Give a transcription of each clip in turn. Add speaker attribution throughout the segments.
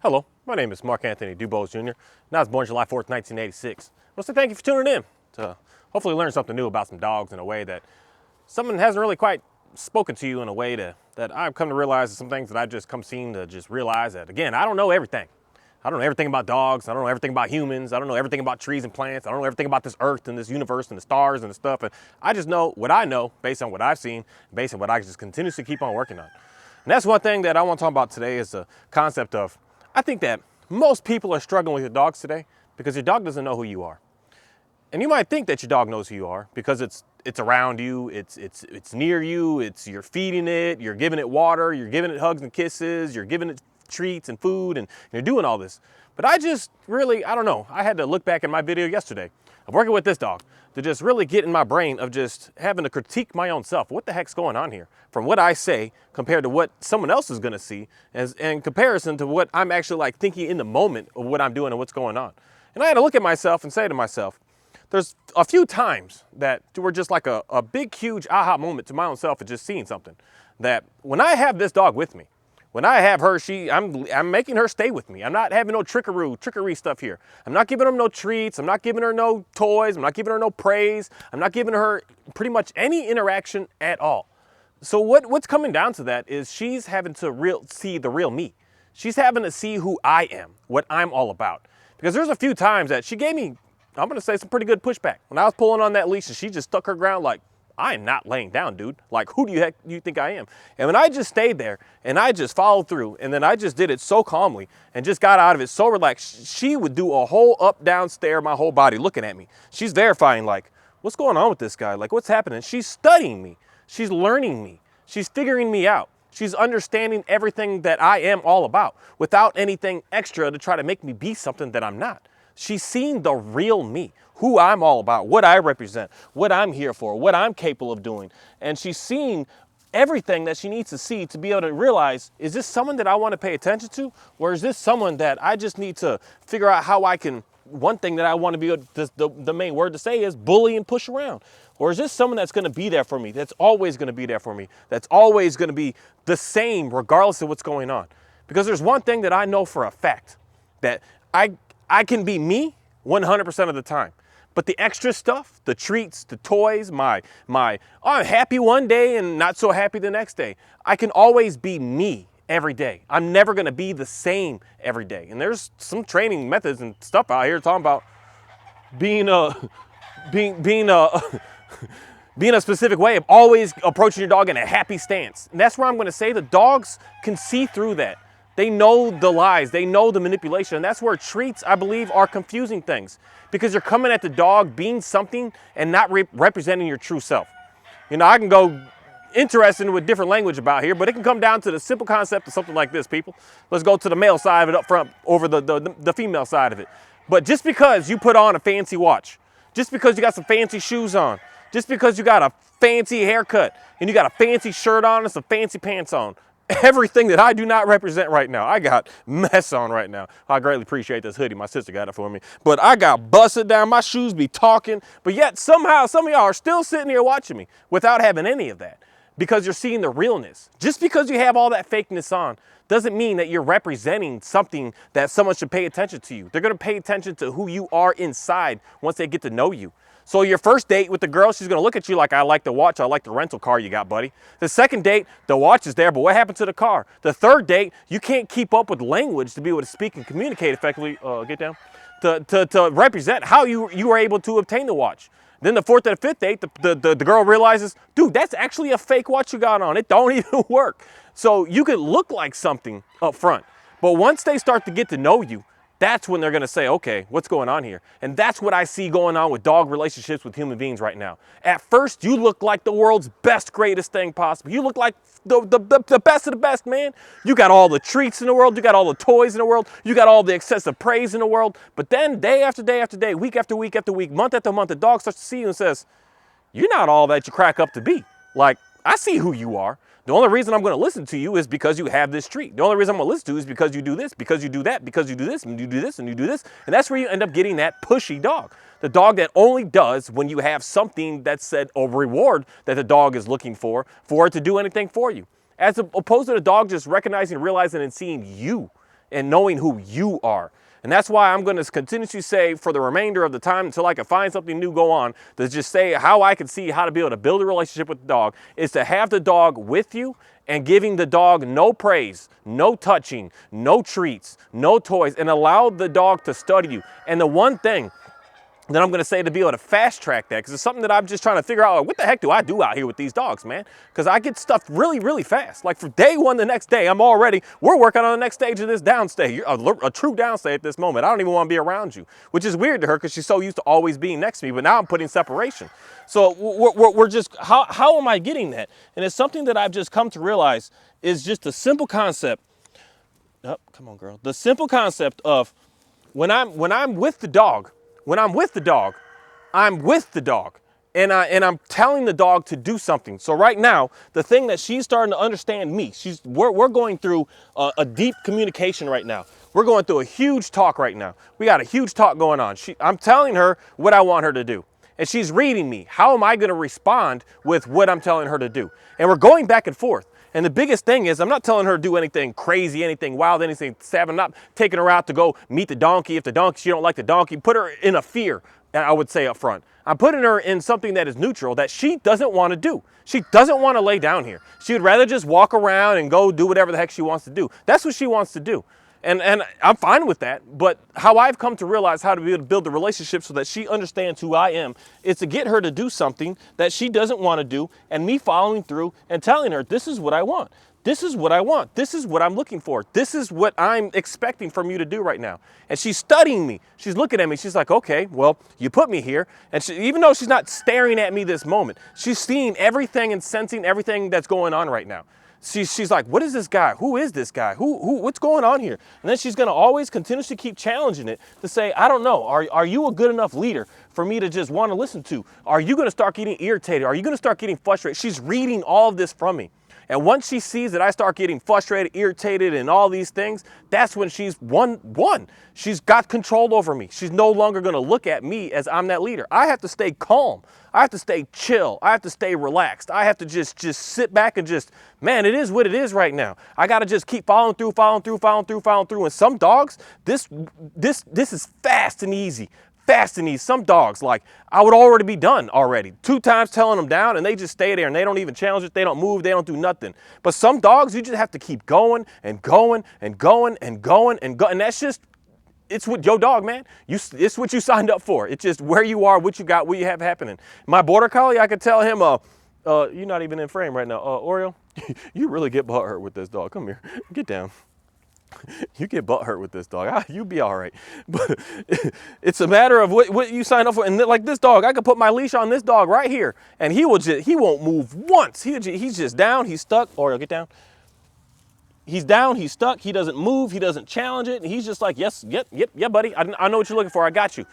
Speaker 1: Hello, my name is Mark Anthony Dubose Jr. and I was born July 4th, 1986. I want to say thank you for tuning in to hopefully learn something new about some dogs in a way that someone hasn't really quite spoken to you in a way that I've come to realize some things that I've just come seen to just realize that, again, I don't know everything. I don't know everything about dogs. I don't know everything about humans. I don't know everything about trees and plants. I don't know everything about this earth and this universe and the stars and the stuff. And I just know what I know based on what I've seen, based on what I just continuously keep on working on. And that's one thing that I want to talk about today is the concept of, I think that most people are struggling with your dogs today because your dog doesn't know who you are. And you might think that your dog knows who you are because it's around you, it's near you, you're feeding it, you're giving it water, you're giving it hugs and kisses, you're giving it treats and food, and you're doing all this. But I just really, I don't know, I had to look back in my video yesterday of working with this dog to just really get in my brain of just having to critique my own self. What the heck's going on here? From what I say compared to what someone else is gonna see, as in comparison to what I'm actually like thinking in the moment of what I'm doing and what's going on. And I had to look at myself and say to myself, there's a few times that were just like a big, huge aha moment to my own self of just seeing something. That when I have this dog with me, when I have her, I'm making her stay with me. I'm not having no trickery stuff here. I'm not giving her no treats. I'm not giving her no toys. I'm not giving her no praise. I'm not giving her pretty much any interaction at all. So what's coming down to that is she's having to see the real me. She's having to see who I am, what I'm all about. Because there's a few times that she gave me, I'm gonna say, some pretty good pushback. When I was pulling on that leash and she just stuck her ground like, I am not laying down, dude. Like, who do you think I am? And when I just stayed there and I just followed through and then I just did it so calmly and just got out of it so relaxed, she would do a whole up, down stare, my whole body looking at me. She's verifying like, what's going on with this guy? Like, what's happening? She's studying me. She's learning me. She's figuring me out. She's understanding everything that I am all about without anything extra to try to make me be something that I'm not. She's seen the real me, who I'm all about, what I represent, what I'm here for, what I'm capable of doing. And she's seen everything that she needs to see to be able to realize, is this someone that I want to pay attention to? Or is this someone that I just need to figure out how I can, one thing that I want to be, the main word to say is bully and push around. Or is this someone that's going to be there for me, that's always going to be there for me, that's always going to be the same regardless of what's going on? Because there's one thing that I know for a fact, that I can be me 100% of the time. But the extra stuff, the treats, the toys, I'm happy one day and not so happy the next day. I can always be me every day. I'm never gonna be the same every day. And there's some training methods and stuff out here talking about being being a specific way of always approaching your dog in a happy stance. And that's where I'm gonna say the dogs can see through that. They know the lies, they know the manipulation, and that's where treats, I believe, are confusing things. Because you're coming at the dog being something and not representing your true self. You know, I can go interesting with different language about here, but it can come down to the simple concept of something like this, people. Let's go to the male side of it up front over the female side of it. But just because you put on a fancy watch, just because you got some fancy shoes on, just because you got a fancy haircut and you got a fancy shirt on and some fancy pants on, everything that I do not represent right now. I got mess on right now. I greatly appreciate this hoodie. My sister got it for me. But I got busted down. My shoes be talking. But yet somehow some of y'all are still sitting here watching me without having any of that. Because you're seeing the realness. Just because you have all that fakeness on doesn't mean that you're representing something that someone should pay attention to you. They're going to pay attention to who you are inside once they get to know you. So your first date with the girl, she's gonna look at you like, I like the watch, I like the rental car you got, buddy. The second date, the watch is there, but what happened to the car? The third date, you can't keep up with language to be able to speak and communicate effectively, get down, to represent how you were able to obtain the watch. Then the fourth and the fifth date, the girl realizes, dude, that's actually a fake watch you got on. It don't even work. So you could look like something up front, but once they start to get to know you, that's when they're gonna say, okay, what's going on here? And that's what I see going on with dog relationships with human beings right now. At first, you look like the world's best, greatest thing possible. You look like the best of the best, man. You got all the treats in the world. You got all the toys in the world. You got all the excessive praise in the world. But then day after day after day, week after week after week, month after month, the dog starts to see you and says, you're not all that you crack up to be. Like, I see who you are. The only reason I'm going to listen to you is because you have this treat. The only reason I'm going to listen to you is because you do this, because you do that, because you do this, and you do this, and you do this. And that's where you end up getting that pushy dog. The dog that only does when you have something that's said a reward that the dog is looking for it to do anything for you. As opposed to the dog just recognizing, realizing, and seeing you and knowing who you are. And that's why I'm going to continuously say for the remainder of the time until I can find something new go on, to just say how I can see how to be able to build a relationship with the dog is to have the dog with you and giving the dog no praise, no touching, no treats, no toys, and allow the dog to study you. And the one thing that I'm going to say to be able to fast track that, because it's something that I'm just trying to figure out, like, what the heck do I do out here with these dogs, man? Because I get stuff really, really fast. Like for day one, the next day, we're working on the next stage of this downstage. You're a true downstage at this moment. I don't even want to be around you, which is weird to her because she's so used to always being next to me, but now I'm putting separation. So we're just, how am I getting that? And it's something that I've just come to realize is just a simple concept. Oh, come on, girl. The simple concept of when I'm with the dog, I'm with the dog, and I'm telling the dog to do something. So right now, the thing that she's starting to understand me, we're going through a deep communication right now. We're going through a huge talk right now. We got a huge talk going on. I'm telling her what I want her to do, and she's reading me. How am I going to respond with what I'm telling her to do? And we're going back and forth. And the biggest thing is I'm not telling her to do anything crazy, anything wild, anything savage. I'm not taking her out to go meet the donkey. If she don't like the donkey, put her in a fear, I would say up front. I'm putting her in something that is neutral that she doesn't want to do. She doesn't want to lay down here. She would rather just walk around and go do whatever the heck she wants to do. That's what she wants to do. And I'm fine with that, but how I've come to realize how to be able to build the relationship so that she understands who I am is to get her to do something that she doesn't want to do, and me following through and telling her, this is what I want. This is what I want. This is what I'm looking for. This is what I'm expecting from you to do right now. And she's studying me. She's looking at me. She's like, okay, well, you put me here. And even though she's not staring at me this moment, she's seeing everything and sensing everything that's going on right now. She's like, what is this guy? Who is this guy? What's going on here? And then she's going to always continuously keep challenging it to say, I don't know. Are you a good enough leader for me to just want to listen to? Are you going to start getting irritated? Are you going to start getting frustrated? She's reading all of this from me. And once she sees that I start getting frustrated, irritated, and all these things, that's when she's won. She's got control over me. She's no longer going to look at me as I'm that leader. I have to stay calm. I have to stay chill. I have to stay relaxed. I have to just sit back and man, it is what it is right now. I got to just keep following through. And some dogs, this is fast and easy. Some dogs, like, I would already be done already. 2 times telling them down, and they just stay there, and they don't even challenge it. They don't move. They don't do nothing. But some dogs, you just have to keep going and going and going and going and going. And that's just, it's what your dog, man. It's what you signed up for. It's just where you are, what you got, what you have happening. My border collie, I could tell him, you're not even in frame right now. Oreo, you really get butt hurt with this dog. Come here, get down. You get butt hurt with this dog. You be all right. But it's a matter of what you sign up for. And like this dog, I could put my leash on this dog right here, and he won't move once. He's just down. He's stuck. Oreo, get down. He's down. He's stuck. He doesn't move. He doesn't challenge it. And he's just like, yes, yep, buddy. I know what you're looking for. I got you.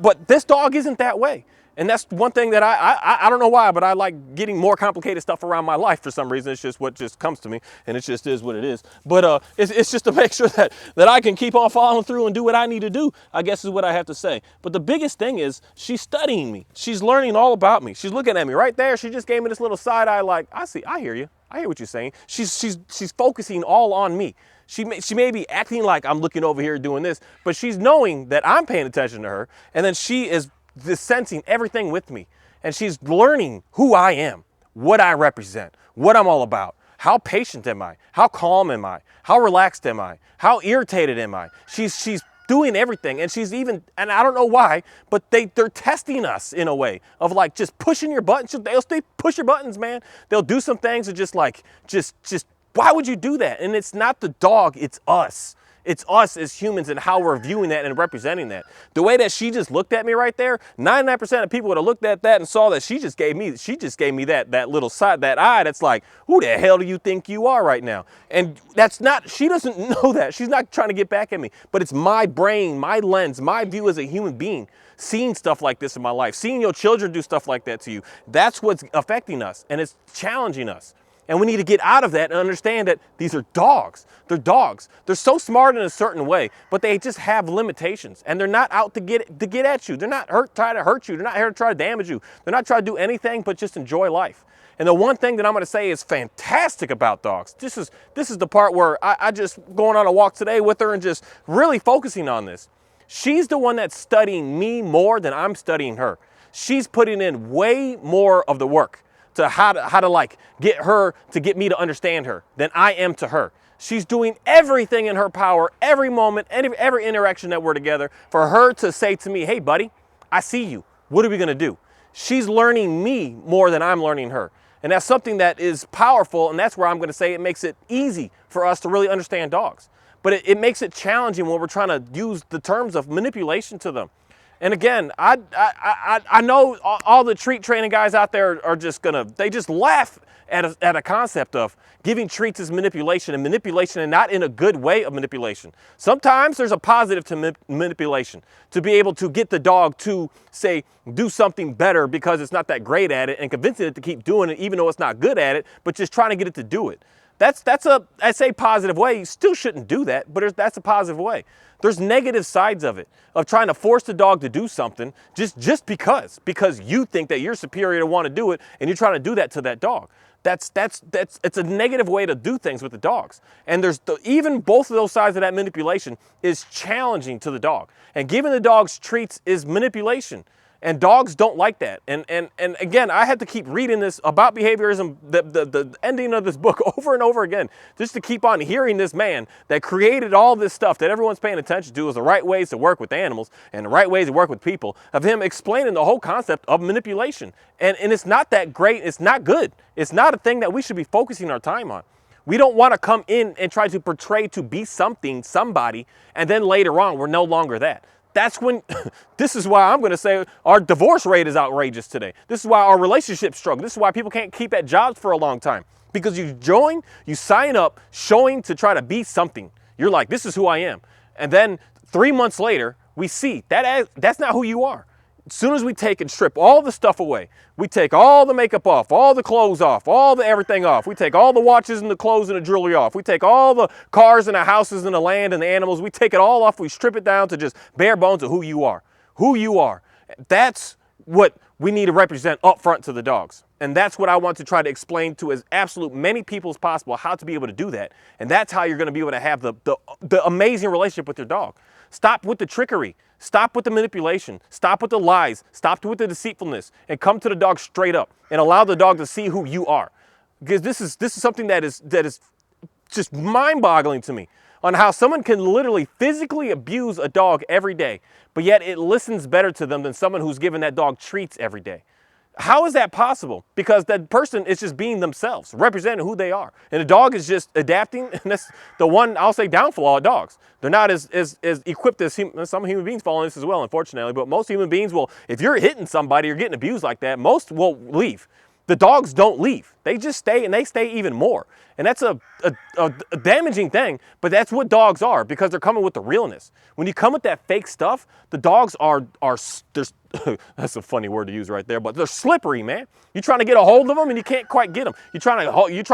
Speaker 1: But this dog isn't that way. And that's one thing that I don't know why, but I like getting more complicated stuff around my life for some reason. It's just what just comes to me, and it just is what it is. But it's just to make sure that I can keep on following through and do what I need to do, I guess is what I have to say. But the biggest thing is she's studying me. She's learning all about me. She's looking at me right there. She just gave me this little side eye like, I hear you. I hear what you're saying. She's focusing all on me. She may be acting like I'm looking over here doing this, but she's knowing that I'm paying attention to her, and then she is sensing everything with me, and she's learning who I am, what I represent, what I'm all about. How patient am I? How calm am I? How relaxed am I? How irritated am I? She's doing everything, and she's even, and I don't know why, but they're testing us in a way of like just pushing your buttons. They'll stay push your buttons, man. They'll do some things and just why would you do that? And it's not the dog, it's us. It's us as humans and how we're viewing that and representing that. The way that she just looked at me right there, 99% of people would have looked at that and saw that she just gave me that little side, that eye that's like, who the hell do you think you are right now? And that's not, she doesn't know that. She's not trying to get back at me, but it's my brain, my lens, my view as a human being, seeing stuff like this in my life, seeing your children do stuff like that to you. That's what's affecting us, and it's challenging us. And we need to get out of that and understand that these are dogs. They're dogs. They're so smart in a certain way, but they just have limitations. And they're not out to get at you. They're not trying to hurt you. They're not here to try to damage you. They're not trying to do anything but just enjoy life. And the one thing that I'm going to say is fantastic about dogs. This is the part where I just going on a walk today with her and just really focusing on this. She's the one that's studying me more than I'm studying her. She's putting in way more of the work to how to like get her to get me to understand her than I am to her. She's doing everything in her power, every moment, every interaction that we're together, for her to say to me, hey buddy, I see you. What are we gonna do? She's learning me more than I'm learning her. And that's something that is powerful, and that's where I'm gonna say it makes it easy for us to really understand dogs. But it makes it challenging when we're trying to use the terms of manipulation to them. And again, I know all the treat training guys out there are just they just laugh at a concept of giving treats as manipulation, and not in a good way of manipulation. Sometimes there's a positive to manipulation, to be able to get the dog to, say, do something better because it's not that great at it, and convincing it to keep doing it even though it's not good at it, but just trying to get it to do it. That's a positive way. You still shouldn't do that, but that's a positive way. There's negative sides of it, of trying to force the dog to do something just because you think that you're superior to want to do it, and you're trying to do that to that dog. It's a negative way to do things with the dogs. And even both of those sides of that manipulation is challenging to the dog. And giving the dogs treats is manipulation. And dogs don't like that. And again, I had to keep reading this about behaviorism, the ending of this book over and over again, just to keep on hearing this man that created all this stuff that everyone's paying attention to as the right ways to work with animals and the right ways to work with people, of him explaining the whole concept of manipulation. And it's not that great. It's not good. It's not a thing that we should be focusing our time on. We don't want to come in and try to portray to be somebody, and then later on, we're no longer that. That's when, this is why I'm going to say our divorce rate is outrageous today. This is why our relationships struggle. This is why people can't keep at jobs for a long time. Because you sign up showing to try to be something. You're like, this is who I am. And then 3 months later, we see that's not who you are. As soon as we take and strip all the stuff away, we take all the makeup off, all the clothes off, all the everything off. We take all the watches and the clothes and the jewelry off. We take all the cars and the houses and the land and the animals. We take it all off. We strip it down to just bare bones of who you are. Who you are. That's what we need to represent up front to the dogs. And that's what I want to try to explain to as absolute many people as possible, how to be able to do that. And that's how you're going to be able to have the amazing relationship with your dog. Stop with the trickery. Stop with the manipulation. Stop with the lies. Stop with the deceitfulness, and come to the dog straight up and allow the dog to see who you are. Because this is something that is just mind-boggling to me, on how someone can literally physically abuse a dog every day, but yet it listens better to them than someone who's given that dog treats every day. How is that possible? Because that person is just being themselves, representing who they are. And the dog is just adapting, and that's the one, I'll say, downfall of dogs. They're not as equipped as some human beings fall in this as well, unfortunately, but most human beings will, if you're hitting somebody or getting abused like that, most will leave. The dogs don't leave. They just stay, and they stay even more. And that's a damaging thing, but that's what dogs are, because they're coming with the realness. When you come with that fake stuff, the dogs are that's a funny word to use right there, but they're slippery, man. You're trying to get a hold of them and you can't quite get them. You're trying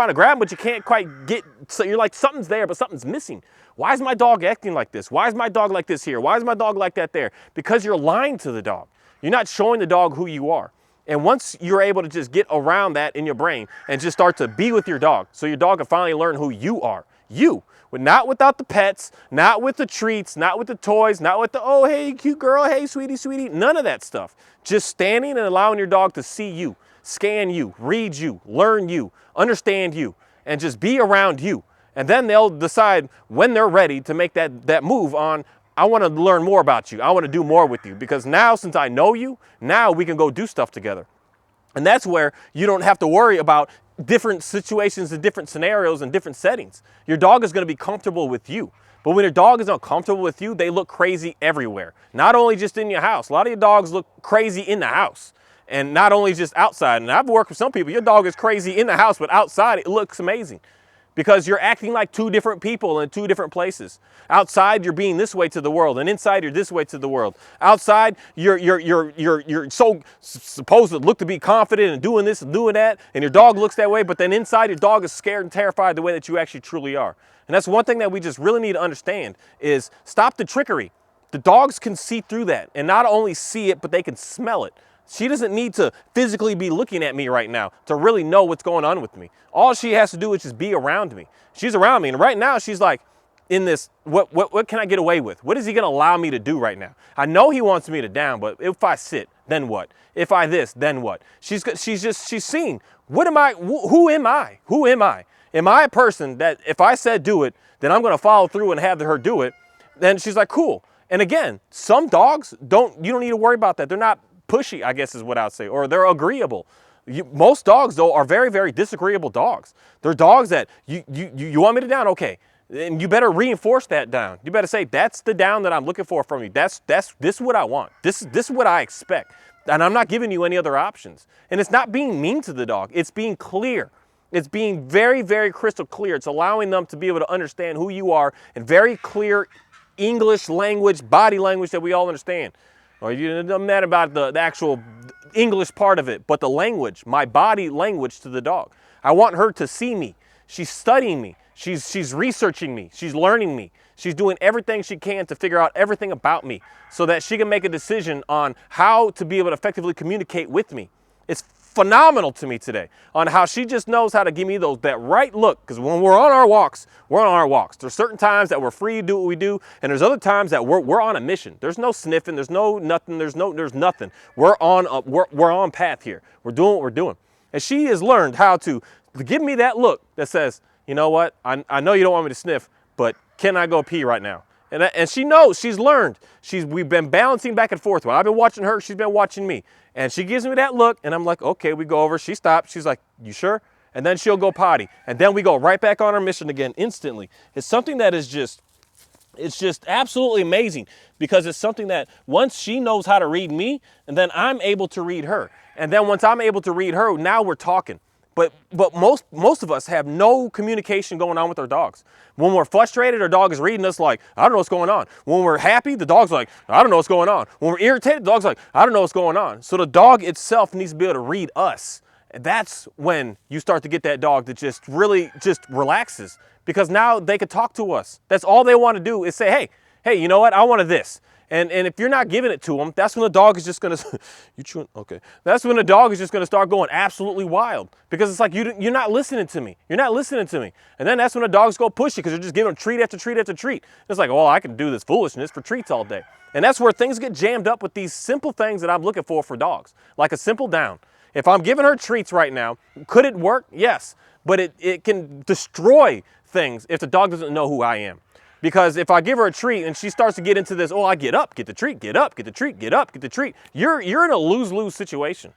Speaker 1: to grab them, but you can't quite get, so you're like, something's there, but something's missing. Why is my dog acting like this? Why is my dog like this here? Why is my dog like that there? Because you're lying to the dog. You're not showing the dog who you are. And once you're able to just get around that in your brain and just start to be with your dog, so your dog can finally learn who you are. You. Not without the pets, not with the treats, not with the toys, not with the, oh, hey, cute girl, hey, sweetie, sweetie. None of that stuff. Just standing and allowing your dog to see you, scan you, read you, learn you, understand you, and just be around you. And then they'll decide when they're ready to make that move on, I want to learn more about you. I want to do more with you, because now, since I know you, now we can go do stuff together. And that's where you don't have to worry about different situations and different scenarios and different settings. Your dog is going to be comfortable with you. But when your dog is uncomfortable with you, they look crazy everywhere. Not only just in your house. A lot of your dogs look crazy in the house, and not only just outside. And I've worked with some people, your dog is crazy in the house, but outside it looks amazing. Because you're acting like two different people in two different places. Outside, you're being this way to the world, and inside, you're this way to the world. Outside, you're so supposed to look to be confident and doing this and doing that, and your dog looks that way, but then inside, your dog is scared and terrified the way that you actually truly are. And that's one thing that we just really need to understand, is stop the trickery. The dogs can see through that, and not only see it, but they can smell it. She doesn't need to physically be looking at me right now to really know what's going on with me. All she has to do is just be around me. She's around me, and right now she's like in this, what can I get away with? What is he gonna allow me to do right now? I know he wants me to down, but if I sit, then what? If I this, then what? She's seen, what am I, who am I? Who am I? Am I a person that if I said do it, then I'm gonna follow through and have her do it? Then she's like, cool. And again, some dogs you don't need to worry about that. They're not pushy, I guess is what I would say, or they're agreeable. Most dogs, though, are very, very disagreeable dogs. They're dogs that you want me to down, okay, and you better reinforce that down. You better say, that's the down that I'm looking for from you. This is what I want. This is what I expect, and I'm not giving you any other options. And it's not being mean to the dog. It's being clear. It's being very, very crystal clear. It's allowing them to be able to understand who you are in very clear English language, body language that we all understand. Or it doesn't matter about the actual English part of it, but the language, my body language to the dog. I want her to see me. She's studying me. She's researching me. She's learning me. She's doing everything she can to figure out everything about me so that she can make a decision on how to be able to effectively communicate with me. It's phenomenal to me today on how she just knows how to give me that right look. Because when we're on our walks, we're on our walks. There's certain times that we're free to do what we do, and there's other times that we're on a mission. There's no sniffing, there's no nothing, there's nothing. We're on path here. We're doing what we're doing. And she has learned how to give me that look that says, you know what, I know you don't want me to sniff, but can I go pee right now? And she knows, she's learned. We've been balancing back and forth. While I've been watching her, she's been watching me. And she gives me that look, and I'm like, okay, we go over. She stops. She's like, you sure? And then she'll go potty. And then we go right back on our mission again instantly. It's something that is it's just absolutely amazing because it's something that once she knows how to read me, and then I'm able to read her. And then once I'm able to read her, now we're talking. But most of us have no communication going on with our dogs. When we're frustrated, our dog is reading us like, I don't know what's going on. When we're happy, the dog's like, I don't know what's going on. When we're irritated, the dog's like, I don't know what's going on. So the dog itself needs to be able to read us. And that's when you start to get that dog that just really just relaxes because now they can talk to us. That's all they want to do is say, hey, you know what? I wanted this. And if you're not giving it to them, that's when the dog is just going to, you chewing? Okay. That's when the dog is just going to start going absolutely wild because it's like, you're not listening to me. You're not listening to me. And then that's when the dogs go push you because you're just giving them treat after treat after treat. It's like, well, I can do this foolishness for treats all day. And that's where things get jammed up with these simple things that I'm looking for dogs, like a simple down. If I'm giving her treats right now, could it work? Yes. But it can destroy things if the dog doesn't know who I am. Because if I give her a treat and she starts to get into this, oh, I get up, get the treat, get up, get the treat, get up, get the treat, you're in a lose-lose situation.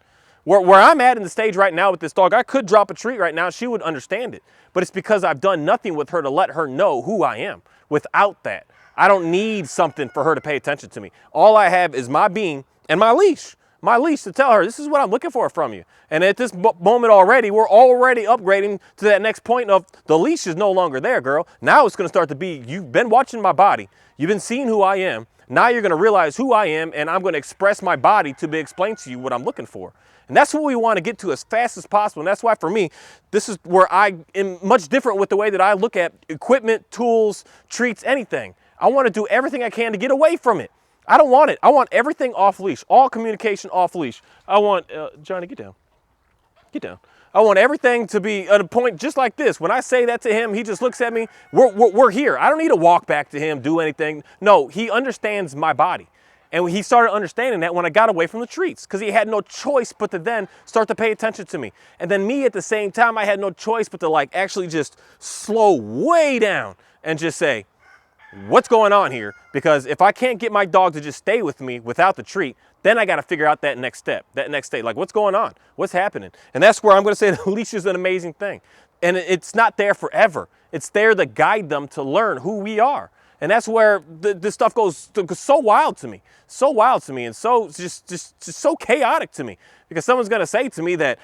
Speaker 1: Where I'm at in the stage right now with this dog, I could drop a treat right now, she would understand it. But it's because I've done nothing with her to let her know who I am. Without that, I don't need something for her to pay attention to me. All I have is my being and my leash. My leash to tell her, this is what I'm looking for from you. And at this moment already, we're already upgrading to that next point of the leash is no longer there, girl. Now it's going to start to be, you've been watching my body. You've been seeing who I am. Now you're going to realize who I am, and I'm going to express my body to be explained to you what I'm looking for. And that's what we want to get to as fast as possible. And that's why for me, this is where I am much different with the way that I look at equipment, tools, treats, anything. I want to do everything I can to get away from it. I don't want it. I want everything off leash, all communication off leash. I want, Johnny, get down. Get down. I want everything to be at a point just like this. When I say that to him, he just looks at me. We're here. I don't need to walk back to him, do anything. No, he understands my body. And he started understanding that when I got away from the treats because he had no choice but to then start to pay attention to me. And then me at the same time, I had no choice but to like actually just slow way down and just say, what's going on here? Because if I can't get my dog to just stay with me without the treat, then I got to figure out that next step, that next state. Like, what's going on? What's happening? And that's where I'm going to say the leash is an amazing thing. And it's not there forever. It's there to guide them to learn who we are. And that's where this stuff goes so wild to me. So wild to me and so just so chaotic to me. Because someone's going to say to me that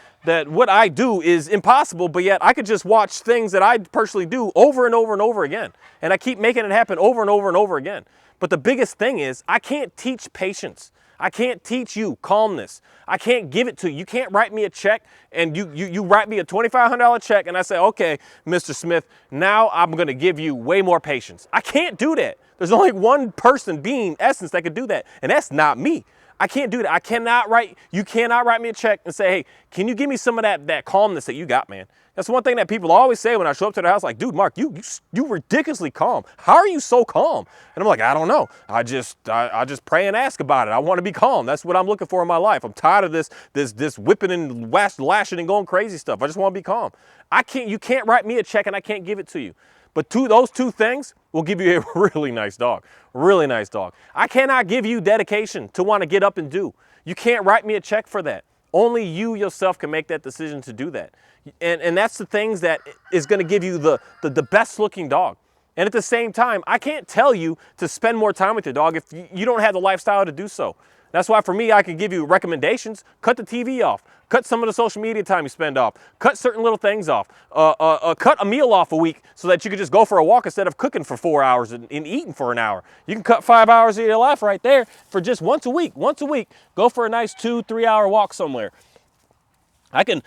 Speaker 1: what I do is impossible, but yet I could just watch things that I personally do over and over and over again. And I keep making it happen over and over and over again. But the biggest thing is I can't teach patience. I can't teach you calmness. I can't give it to you. You can't write me a check and you write me a $2,500 check and I say, okay, Mr. Smith, now I'm going to give you way more patience. I can't do that. There's only one person, being, essence, that could do that. And that's not me. I can't do that. You cannot write me a check and say, hey, can you give me some of that calmness that you got, man? That's one thing that people always say when I show up to their house, like, dude, Mark, you ridiculously calm. How are you so calm? And I'm like, I don't know. I just pray and ask about it. I want to be calm. That's what I'm looking for in my life. I'm tired of this whipping and lashing and going crazy stuff. I just want to be calm. You can't write me a check and I can't give it to you. But those two things will give you a really nice dog. Really nice dog. I cannot give you dedication to want to get up and do. You can't write me a check for that. Only you yourself can make that decision to do that. And that's the things that is going to give you the best looking dog. And at the same time, I can't tell you to spend more time with your dog if you don't have the lifestyle to do so. That's why for me, I can give you recommendations. Cut the TV off. Cut some of the social media time you spend off. Cut certain little things off. Cut a meal off a week so that you can just go for a walk instead of cooking for 4 hours and eating for an hour. You can cut 5 hours of your life right there for just once a week. Once a week, go for a nice 2-3 hour walk somewhere. I can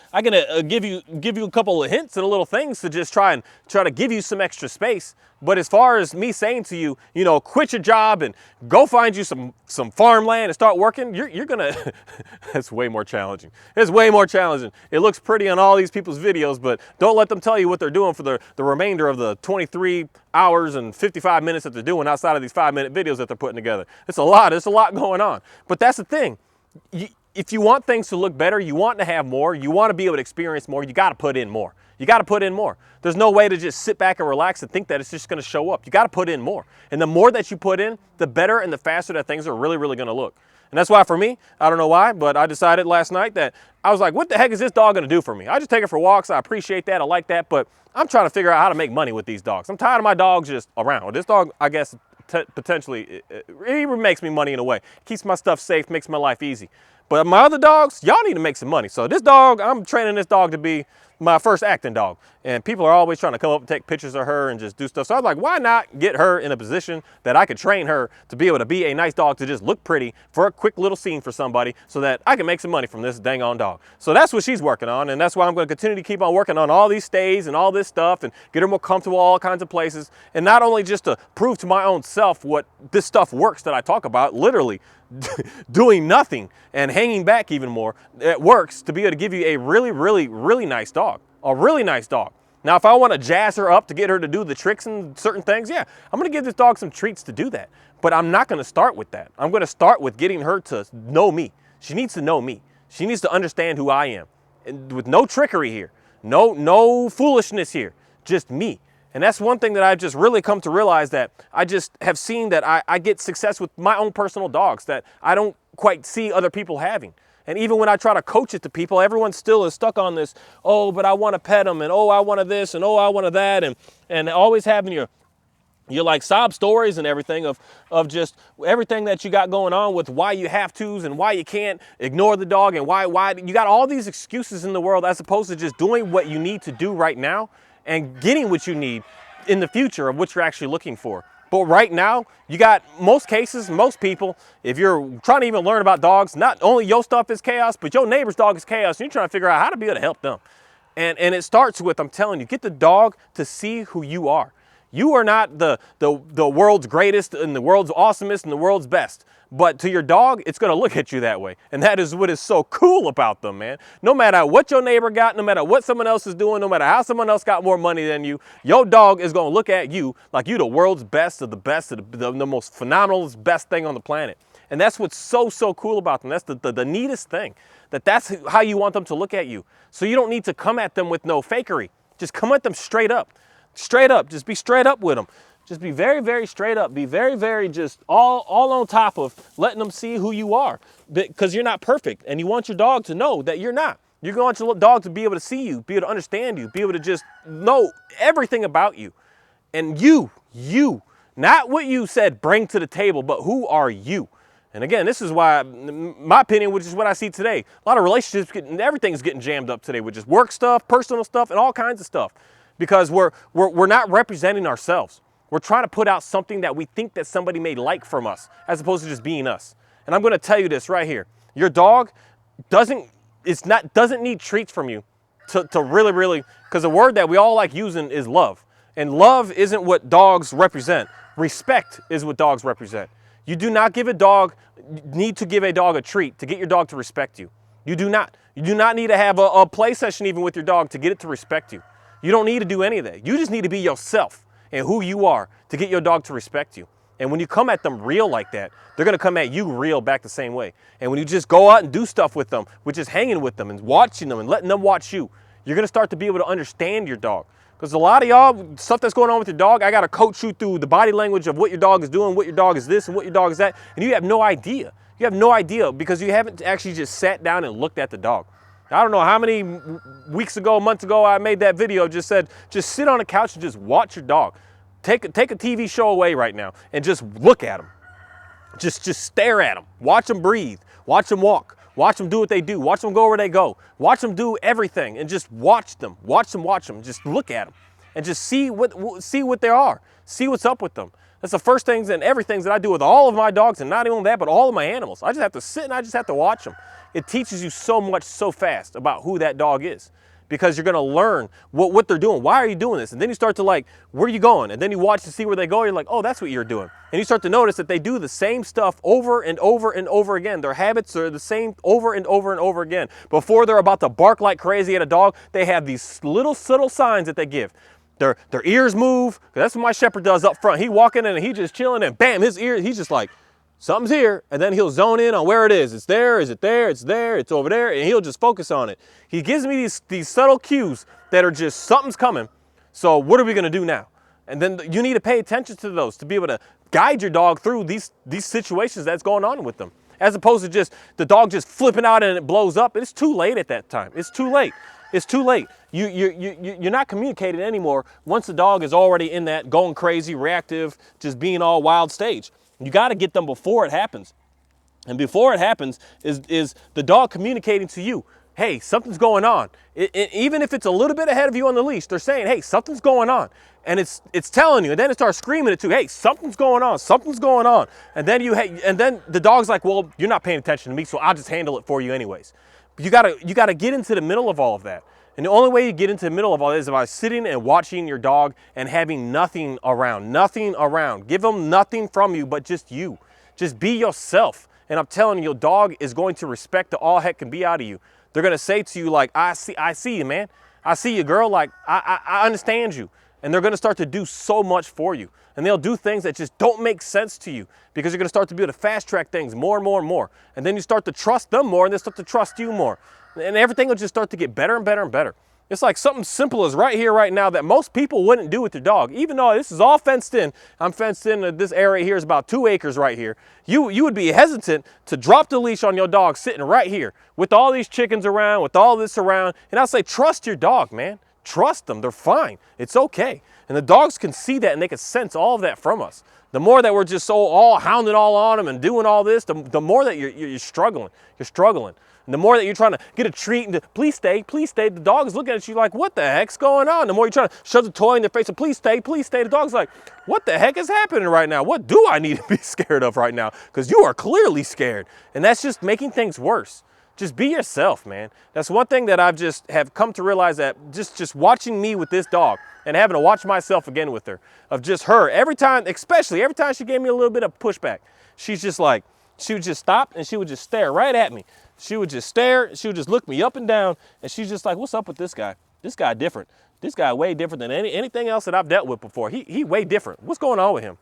Speaker 1: give you a couple of hints and little things to just try to give you some extra space. But as far as me saying to you, quit your job and go find you some farmland and start working, you're gonna. It's way more challenging. It's way more challenging. It looks pretty on all these people's videos, but don't let them tell you what they're doing for the remainder of the 23 hours and 55 minutes that they're doing outside of these 5-minute videos that they're putting together. It's a lot. It's a lot going on. But that's the thing. If you want things to look better, you want to have more, you want to be able to experience more, you got to put in more. You got to put in more. There's no way to just sit back and relax and think that it's just going to show up. You got to put in more. And the more that you put in, the better and the faster that things are really, really going to look. And that's why for me, I don't know why, but I decided last night that I was like, what the heck is this dog going to do for me? I just take her for walks. I appreciate that. I like that. But I'm trying to figure out how to make money with these dogs. I'm tired of my dogs just around. This dog, I guess, potentially, it makes me money in a way. Keeps my stuff safe, makes my life easy. But my other dogs, y'all need to make some money. So this dog, I'm training this dog to be my first acting dog. And people are always trying to come up and take pictures of her and just do stuff. So I was like, why not get her in a position that I could train her to be able to be a nice dog, to just look pretty for a quick little scene for somebody so that I can make some money from this dang on dog. So that's what she's working on. And that's why I'm going to continue to keep on working on all these stays and all this stuff and get her more comfortable all kinds of places. And not only just to prove to my own self what this stuff works that I talk about, literally doing nothing and hanging back even more, it works to be able to give you a really, really, really nice dog. A really nice dog. Now, if I want to jazz her up to get her to do the tricks and certain things, yeah, I'm going to give this dog some treats to do that. But I'm not going to start with that. I'm going to start with getting her to know me. She needs to know me. She needs to understand who I am. And with no trickery here. No foolishness here. Just me. And that's one thing that I've just really come to realize, that I just have seen that I get success with my own personal dogs that I don't quite see other people having. And even when I try to coach it to people, everyone still is stuck on this, oh, but I want to pet them, and oh, I want this, and oh, I want that, and always having your like sob stories and everything of just everything that you got going on with why you have tos and why you can't ignore the dog and why you got all these excuses in the world, as opposed to just doing what you need to do right now and getting what you need in the future of what you're actually looking for. But right now, you got most cases, most people, if you're trying to even learn about dogs, not only your stuff is chaos, but your neighbor's dog is chaos, and you're trying to figure out how to be able to help them. And it starts with, I'm telling you, get the dog to see who you are. You are not the world's greatest and the world's awesomest and the world's best. But to your dog, it's going to look at you that way. And that is what is so cool about them, man. No matter what your neighbor got, no matter what someone else is doing, no matter how someone else got more money than you, your dog is going to look at you like you the world's best of the best, of the most phenomenal, best thing on the planet. And that's what's so cool about them. That's the neatest thing. That's how you want them to look at you. So you don't need to come at them with no fakery. Just come at them straight up. Straight up. Just be straight up with them. Just be very, very straight up. Be very, very just all on top of letting them see who you are. Because you're not perfect. And you want your dog to know that you're not. You want your dog to be able to see you, be able to understand you, be able to just know everything about you. And you, not what you said bring to the table, but who are you? And again, this is why, my opinion, which is what I see today, a lot of relationships, everything's getting jammed up today with just work stuff, personal stuff, and all kinds of stuff. Because we're not representing ourselves. We're trying to put out something that we think that somebody may like from us, as opposed to just being us. And I'm going to tell you this right here. Your dog doesn't need treats from you to really, because the word that we all like using is love. And love isn't what dogs represent. Respect is what dogs represent. You do not need to give a dog a treat to get your dog to respect you. You do not. You do not need to have a play session even with your dog to get it to respect you. You don't need to do any of that. You just need to be yourself and who you are to get your dog to respect you. And when you come at them real like that, they're going to come at you real back the same way. And when you just go out and do stuff with them, which is hanging with them and watching them and letting them watch you, you're going to start to be able to understand your dog. Because a lot of y'all, stuff that's going on with your dog, I got to coach you through the body language of what your dog is doing, what your dog is this and what your dog is that. And you have no idea. You have no idea because you haven't actually just sat down and looked at the dog. I don't know how many weeks ago, months ago, I made that video, just said, just sit on the couch and just watch your dog. Take a TV show away right now and just look at them. Just stare at them. Watch them breathe. Watch them walk. Watch them do what they do. Watch them go where they go. Watch them do everything and just watch them. Watch them. Just look at them and just see what they are. See what's up with them. That's the first things and everything that I do with all of my dogs, and not even that, but all of my animals. I just have to sit and I just have to watch them. It teaches you so much so fast about who that dog is because you're going to learn what they're doing. Why are you doing this? And then you start to like, where are you going? And then you watch to see where they go. You're like, oh, that's what you're doing. And you start to notice that they do the same stuff over and over and over again. Their habits are the same over and over and over again. Before they're about to bark like crazy at a dog, they have these little subtle signs that they give. Their ears move. That's what my shepherd does up front. He walking in and he just chilling and bam, his ear, he's just like, something's here. And then he'll zone in on where it is. It's there, is it there, it's there, it's over there. And he'll just focus on it. He gives me these subtle cues that are just something's coming. So what are we going to do now? And then you need to pay attention to those to be able to guide your dog through these situations that's going on with them. As opposed to just the dog just flipping out and it blows up. It's too late at that time. It's too late. It's too late. You're not communicating anymore once the dog is already in that going crazy, reactive, just being all wild stage. You got to get them before it happens. And before it happens is the dog communicating to you, hey, something's going on. Even if it's a little bit ahead of you on the leash, they're saying, hey, something's going on. And it's telling you, and then it starts screaming it too, hey, something's going on, something's going on. And then the dog's like, well, you're not paying attention to me, so I'll just handle it for you anyways. But you gotta get into the middle of all of that. And the only way you get into the middle of all this is by sitting and watching your dog and having nothing around. Give them nothing from you but just you. Just be yourself. And I'm telling you, your dog is going to respect the all heck can be out of you. They're gonna say to you like, I see you, man. I see you, girl. Like, I understand you. And they're gonna start to do so much for you. And they'll do things that just don't make sense to you because you're gonna start to be able to fast track things more and more and more. And then you start to trust them more and they start to trust you more. And everything will just start to get better and better and better. It's like something simple as right here, right now that most people wouldn't do with their dog. Even though this is all fenced in, I'm fenced in, this area here is about 2 acres right here. You would be hesitant to drop the leash on your dog sitting right here with all these chickens around, with all this around. And I'll say, trust your dog, man. Trust them, they're fine. It's okay. And the dogs can see that and they can sense all of that from us. The more that we're just so all hounding all on them and doing all this, the more that you're struggling. You're struggling. And the more that you're trying to get a treat and to, please stay, the dog is looking at you like, what the heck's going on? The more you're trying to shove the toy in their face and please stay, the dog's like, what the heck is happening right now? What do I need to be scared of right now? Because you are clearly scared. And that's just making things worse. Just be yourself, man. That's one thing that I've just have come to realize, that just watching me with this dog and having to watch myself again with her, of just her, especially every time she gave me a little bit of pushback, she's just like, she would just stop and she would just stare right at me. She would just stare, she would just look me up and down, and she's just like, what's up with this guy? This guy different. This guy way different than anything else that I've dealt with before. He way different. What's going on with him?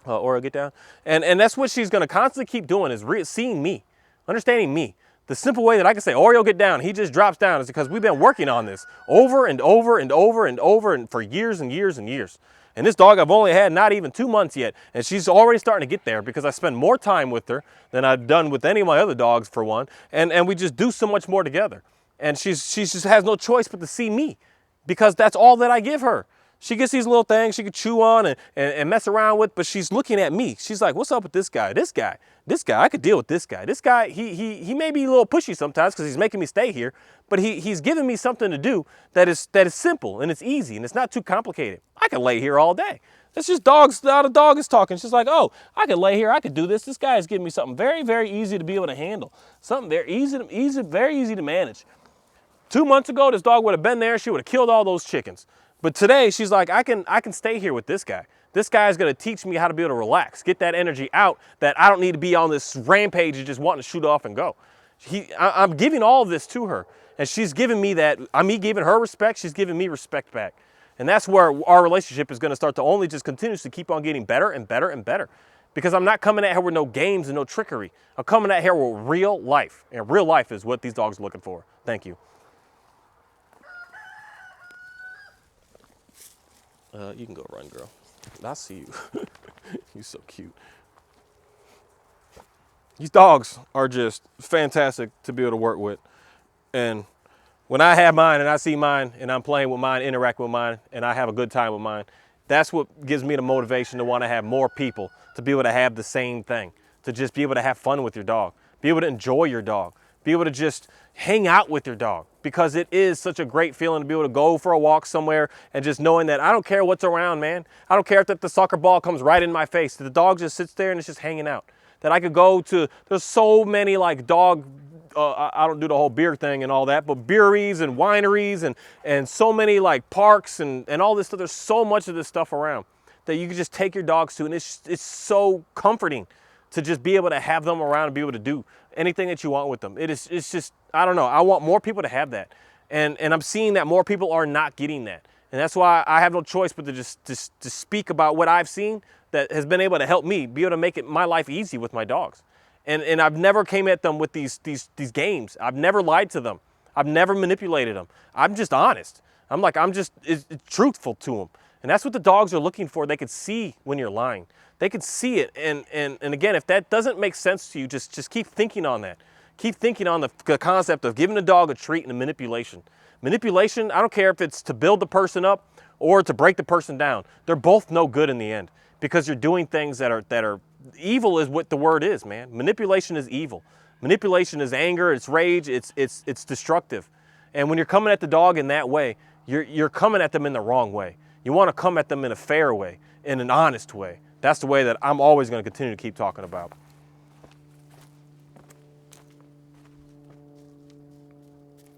Speaker 1: Or get down. And that's what she's gonna constantly keep doing, is seeing me, understanding me. The simple way that I can say, Oreo, get down, he just drops down, is because we've been working on this over and over and over and over and for years and years and years. And this dog I've only had not even 2 months yet, and she's already starting to get there because I spend more time with her than I've done with any of my other dogs, for one. And we just do so much more together. And she just has no choice but to see me, because that's all that I give her. She gets these little things she could chew on and mess around with, but she's looking at me. She's like, what's up with this guy? This guy, I could deal with this guy. This guy, he may be a little pushy sometimes because he's making me stay here, but he's giving me something to do that is simple and it's easy and it's not too complicated. I could lay here all day. It's just dogs, how the dog is talking. She's like, oh, I could lay here, I could do this. This guy is giving me something very, very easy to be able to handle. Something very easy to manage. 2 months ago, this dog would have been there. She would have killed all those chickens. But today, she's like, I can stay here with this guy. This guy is going to teach me how to be able to relax, get that energy out, that I don't need to be on this rampage and just wanting to shoot off and go. I'm giving all of this to her, and she's giving me that. I'm me giving her respect, she's giving me respect back. And that's where our relationship is going to start to only just continuously keep on getting better and better and better. Because I'm not coming at her with no games and no trickery. I'm coming at her with real life. And real life is what these dogs are looking for. Thank you. You can go run, girl. I see you. You're so cute. These dogs are just fantastic to be able to work with. And when I have mine and I see mine and I'm playing with mine, interacting with mine, and I have a good time with mine, that's what gives me the motivation to want to have more people to be able to have the same thing, to just be able to have fun with your dog, be able to enjoy your dog, be able to just hang out with your dog, because it is such a great feeling to be able to go for a walk somewhere and just knowing that I don't care what's around, man. I don't care if the soccer ball comes right in my face, that the dog just sits there and it's just hanging out. That I could go to, there's so many like dog, I don't do the whole beer thing and all that, but breweries and wineries and so many like parks and all this stuff. There's so much of this stuff around that you can just take your dogs to, and it's so comforting to just be able to have them around and be able to do anything that you want with them. It's just, I don't know, I want more people to have that. And I'm seeing that more people are not getting that. And that's why I have no choice but to just speak about what I've seen that has been able to help me be able to make my life easy with my dogs. And I've never came at them with these games. I've never lied to them. I've never manipulated them. I'm just honest. I'm just it's truthful to them. And that's what the dogs are looking for. They can see when you're lying. They can see it. And again, if that doesn't make sense to you, just keep thinking on that. Keep thinking on the concept of giving a dog a treat and manipulation. Manipulation, I don't care if it's to build the person up or to break the person down. They're both no good in the end, because you're doing things that are evil is what the word is, man. Manipulation is evil. Manipulation is anger, it's rage, it's destructive. And when you're coming at the dog in that way, you're coming at them in the wrong way. You want to come at them in a fair way, in an honest way. That's the way that I'm always going to continue to keep talking about.